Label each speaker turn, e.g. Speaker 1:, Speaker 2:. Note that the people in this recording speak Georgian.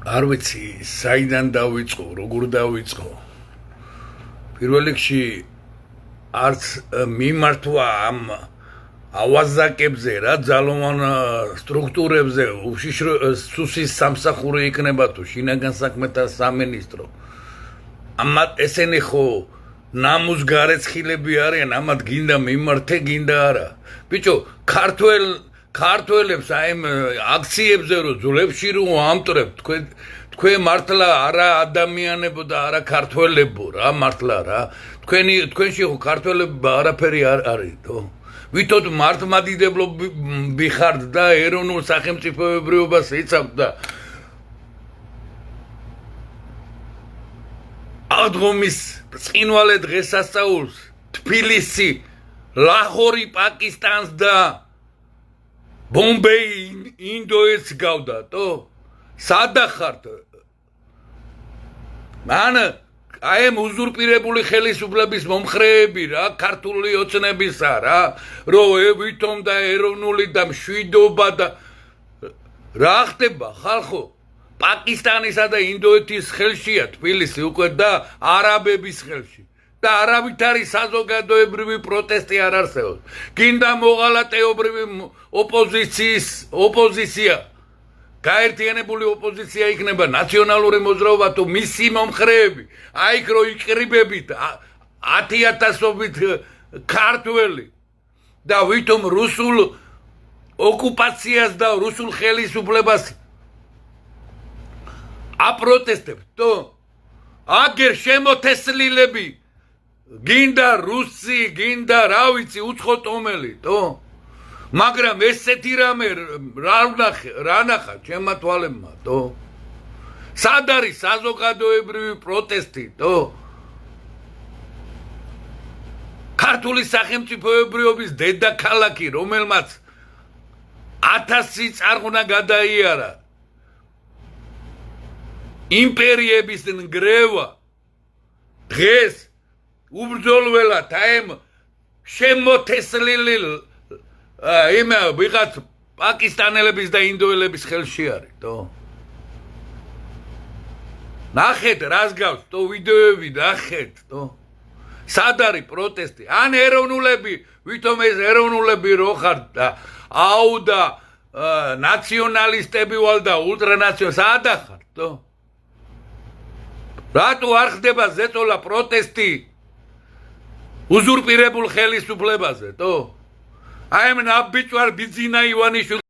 Speaker 1: არ ვიცი, საიდან დავიწყო, როგორ დავიწყო. პირველ რიგში არც მიმართვა ამ ავაზაკებზე რა ძალოვან სტრუქტურებზე სუსის სამსახური იქნება თუ შინაგან საქმეთა სამინისტრო. ამათ ესენი ხო ნამუს გარეცხილები არიან, ამათ გინდა მიმართე, გინდა არა. ბიჭო, ქართველებს აი ამ აქციებზე რო ძვლებში რო ამტრებ, თქვენ მართლა არა ადამიანებო და არა ქართველებო რა, მართლა რა. თქვენში ხო ქართველები არაფერი არ არის, თო. ვითოდ მართლმადიდებლობი ხართ და ეროვნულ სახელმწიფოებრიობას იცავთ და აღდგომის ბრწყინვალე დღესასწაულს თბილისი, ლაჰორი პაკისტანს და ბომბეი ინდოეთს გავდა, თო? სადა ხართ? მან აი ამ უზურპირებული ხელისუფლების მომხრეები რა, ქართული ოცნებისა რა, რომ ვითომ და ეროვნული და მშვიდობა და რა ხდება ხალხო? პაკისტანისა და ინდოეთის ხელშია თბილისი უკვე და არაბების ხელში. და არავითარი საზოგადოებრივი პროტესტი არ არსებობს. გინდა მოღალატეობრივი ოპოზიცია. გაერთიანებული ოპოზიცია იქნება ნაციონალური მოძრაობა თუ მისი მომხრეები. აიქ რო იყრიბებით 10,000-ობით ქართველი და ვითომ რუსულ ოკუპაციას და რუსულ ხელისუფლებას აპროტესტებთ, თო? აგერ შემოთესლილები გინდა რუსი, გინდა რა ვიცი, უცხოტომელი, თო? მაგრამ ესეთი რამე რა ნახა ჩემმა თვალებმა, თო? სად არის საზოგადოებრივი პროტესტი, თო? ქართული სახელმწიფოებრიობის დედაქალაქი, რომელმაც 1000 წარღვნა გადაიარა იმპერიების ნგრევა დღეს უბრძოლველად აი ამ შემოთესლილი იმ ვიღაც პაკისტანელების და ინდოელების ხელში არის, თო? ნახეთ რას გავს, თო ვიდეოები ნახეთ, თო? სად არის პროტესტი? ან ეროვნულები, ვითომ ეს ეროვნულები რო ხართ და აუ და ნაციონალისტები ვალ და ულტრანაციონალისტები, სად ხართ, თო? რატო არ ხდება ზეწოლა პროტესტი უზურპირებულ ხელისუფლებაზე, თო? აი ამ ნაბიჯვარ ბიძინა ივანიშვილი